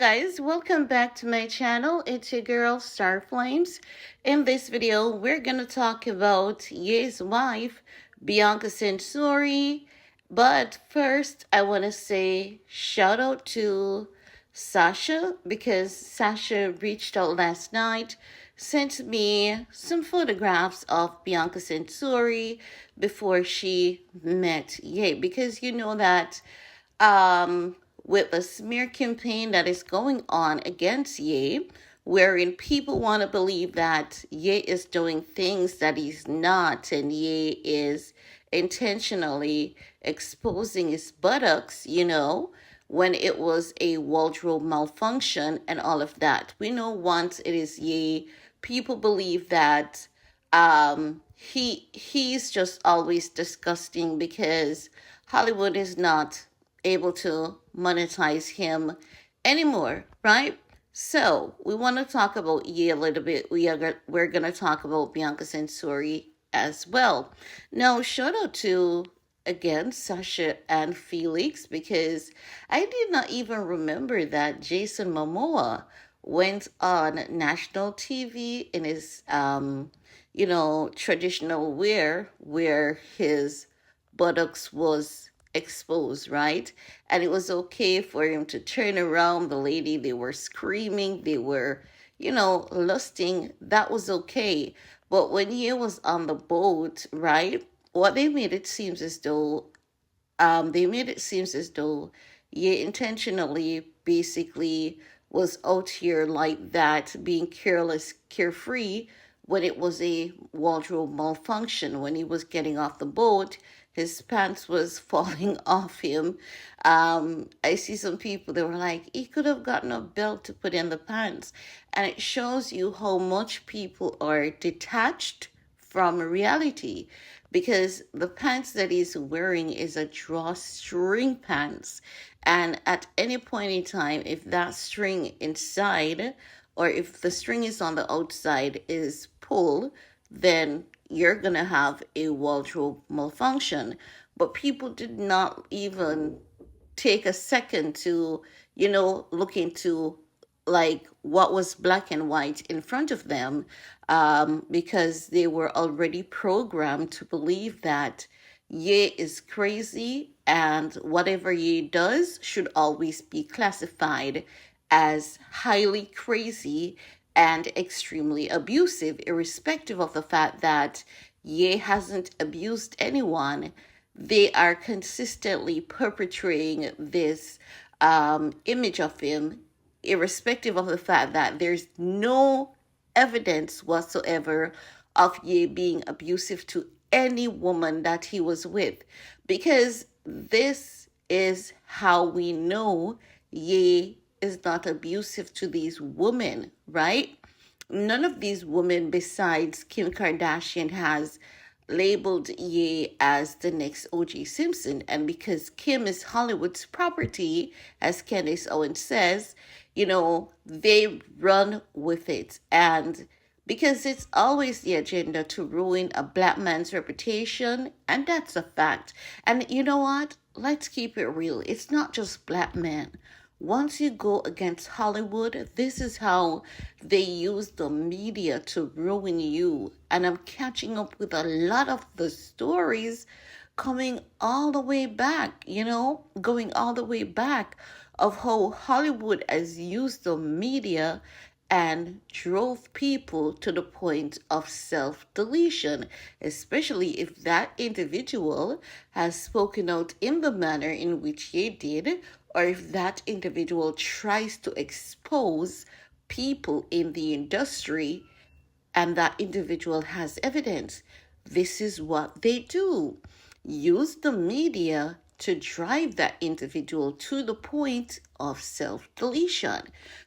guys, welcome back to my channel. It's your girl Starflames. In this video, we're gonna talk about Ye's wife, biancacensori. But first, I want to say shout out to Sasha because Sasha reached out last night, sent me some photographs of biancacensori before she met Ye, because you know that with the smear campaign that is going on against Ye, wherein people want to believe that Ye is doing things that he's not, and Ye is intentionally exposing his buttocks, when it was a wardrobe malfunction and all of that. We know once it is Ye, people believe that he's just always disgusting because Hollywood is not able to monetize him anymore, right? So we want to talk about Ye a little bit. We're gonna talk about biancacensori as well. Now, shout out to again Sasha and Felix, because I did not even remember that Jason Momoa went on national TV in his traditional wear, where his buttocks was exposed, right? And it was okay for him to turn around. The lady, they were screaming, they were, lusting. That was okay. But when he was on the boat, right? What they made it seems as though, he intentionally basically was out here like that, being careless, carefree, when it was a wardrobe malfunction. When he was getting off the boat, his pants was falling off him. I see some people, they were like, he could have gotten a belt to put in the pants. And it shows you how much people are detached from reality, because the pants that he's wearing is a drawstring pants. And at any point in time, if that string inside, or if the string is on the outside, is pulled, then you're going to have a wardrobe malfunction. But people did not even take a second to, look into like what was black and white in front of them, because they were already programmed to believe that Ye is crazy, and whatever Ye does should always be classified as highly crazy and extremely abusive, irrespective of the fact that Ye hasn't abused anyone. They are consistently perpetrating this image of him, irrespective of the fact that there's no evidence whatsoever of Ye being abusive to any woman that he was with. Because this is how we know Ye is not abusive to these women, right? None of these women besides Kim Kardashian has labeled Ye as the next O.J. Simpson. And because Kim is Hollywood's property, as Candace Owens says, they run with it. And because it's always the agenda to ruin a black man's reputation, and that's a fact. And you know what? Let's keep it real. It's not just black men. Once you go against Hollywood, this is how they use the media to ruin you. And I'm catching up with a lot of the stories coming all the way back, going all the way back, of how Hollywood has used the media and drove people to the point of self-deletion, especially if that individual has spoken out in the manner in which he did, or if that individual tries to expose people in the industry and that individual has evidence. This is what they do. Use the media to drive that individual to the point of self-deletion.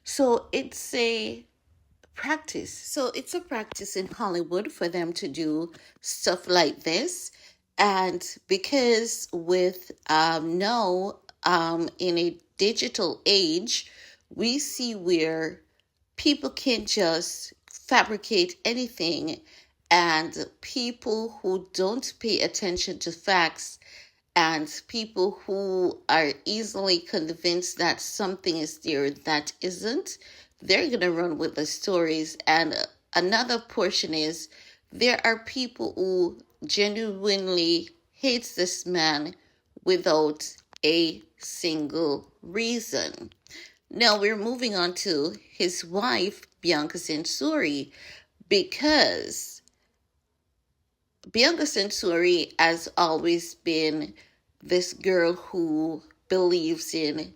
So it's a practice. So it's a practice in Hollywood for them to do stuff like this. And because with now in a digital age, we see where people can just fabricate anything, and people who don't pay attention to facts And people who are easily convinced that something is there that isn't, they're going to run with the stories. And another portion is there are people who genuinely hates this man without a single reason. Now we're moving on to his wife, Bianca Censori, because Bianca Censori has always been this girl who believes in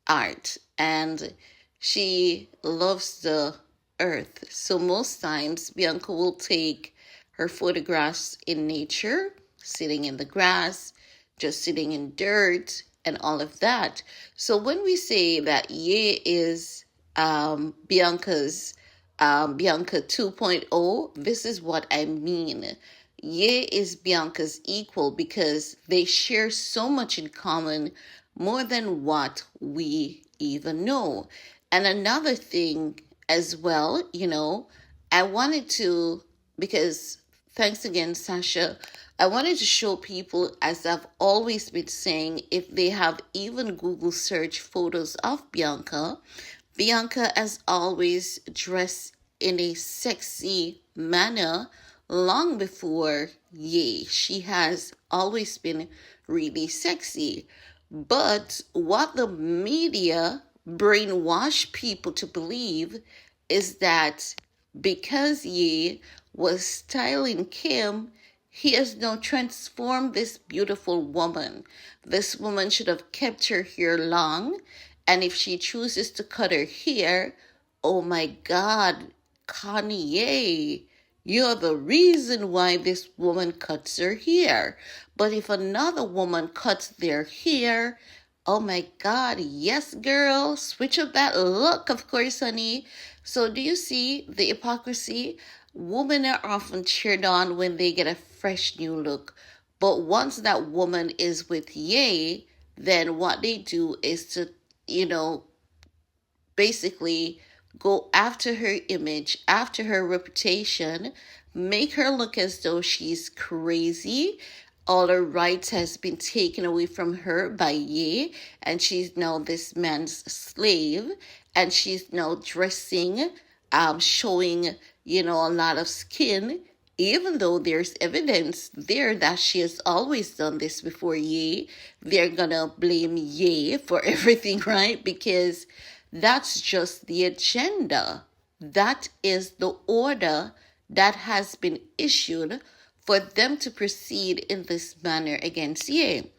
art and she loves the earth. So most times Bianca will take her photographs in nature, sitting in the grass, just sitting in dirt and all of that. So when we say that Ye is Bianca's Bianca 2.0, this is what I mean. Ye is Bianca's equal because they share so much in common, more than what we even know. And another thing as well, I wanted to, because thanks again, Sasha, I wanted to show people, as I've always been saying, if they have even Google search photos of Bianca, Bianca has always dressed in a sexy manner long before Ye. She has always been really sexy. But what the media brainwash people to believe is that because Ye was styling Kim, he has now transformed this beautiful woman. This woman should have kept her hair long, and if she chooses to cut her hair, oh my God, Kanye, you're the reason why this woman cuts her hair. But if another woman cuts their hair, oh my God, yes, girl, switch up that look, of course, honey. So do you see the hypocrisy? Women are often cheered on when they get a fresh new look. But once that woman is with Ye, then what they do is to, you know, basically go after her image, after her reputation, make her look as though she's crazy. All her rights has been taken away from her by Ye, and she's now this man's slave, and she's now dressing, showing, a lot of skin, even though there's evidence there that she has always done this before Ye. They're gonna blame Ye for everything, right? Because that's just the agenda. That is the order that has been issued for them to proceed in this manner against Ye.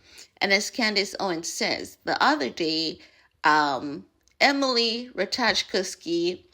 And as Candace Owens says, the other day, Emily Ratajkowski,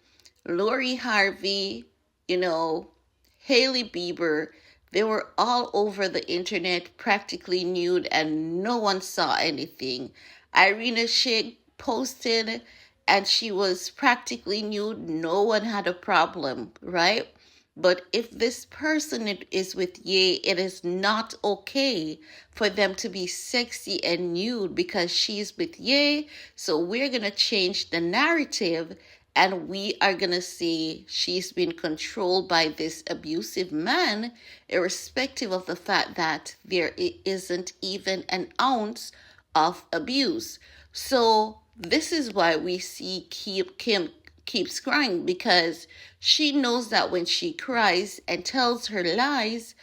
Lori Harvey, Haley Bieber, they were all over the internet, practically nude, and no one saw anything. Irina Shayk posted, and she was practically nude. No one had a problem, right? But if this person is with Ye, it is not okay for them to be sexy and nude because she's with Ye. So we're going to change the narrative and we are going to say she's been controlled by this abusive man, irrespective of the fact that there isn't even an ounce of abuse. So this is why we see Kim keeps crying, because she knows that when she cries and tells her lies,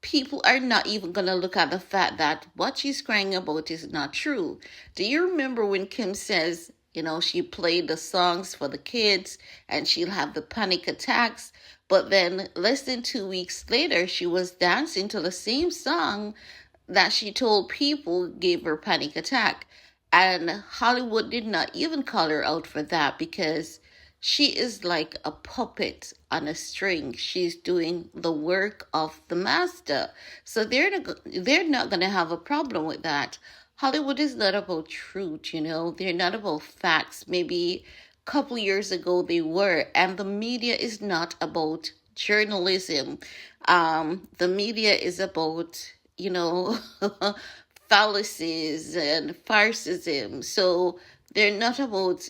people are not even going to look at the fact that what she's crying about is not true. Do you remember when Kim says, she played the songs for the kids and she'll have the panic attacks, but then less than 2 weeks later, she was dancing to the same song that she told people gave her panic attack. And Hollywood did not even call her out for that because she is like a puppet on a string. She's doing the work of the master. So they're not going to have a problem with that. Hollywood is not about truth, They're not about facts. Maybe a couple years ago they were. And the media is not about journalism. The media is about, fallacies and farcism. So they're not about,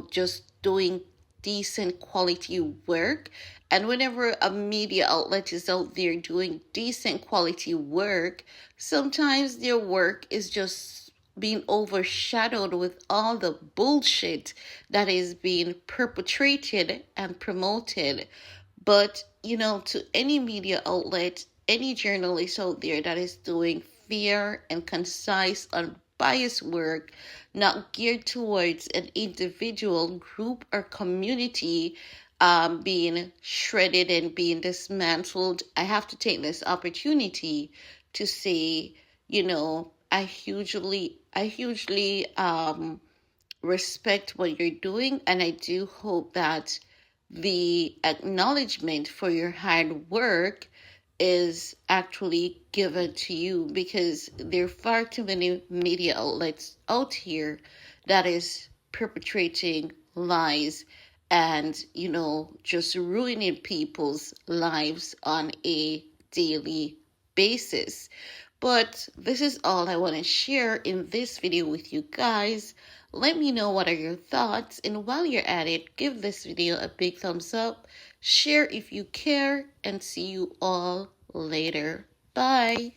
just doing decent quality work. And whenever a media outlet is out there doing decent quality work, sometimes their work is just being overshadowed with all the bullshit that is being perpetrated and promoted. But, to any media outlet, any journalist out there that is doing fair and concise, unbiased work, not geared towards an individual, group, or community being shredded and being dismantled, I have to take this opportunity to say, I hugely respect what you're doing, and I do hope that the acknowledgement for your hard work is actually given to you, because there are far too many media outlets out here that is perpetrating lies and just ruining people's lives on a daily basis. But this is all I want to share in this video with you guys. Let me know what are your thoughts, and while you're at it, give this video a big thumbs up, share if you care, and see you all later. Bye.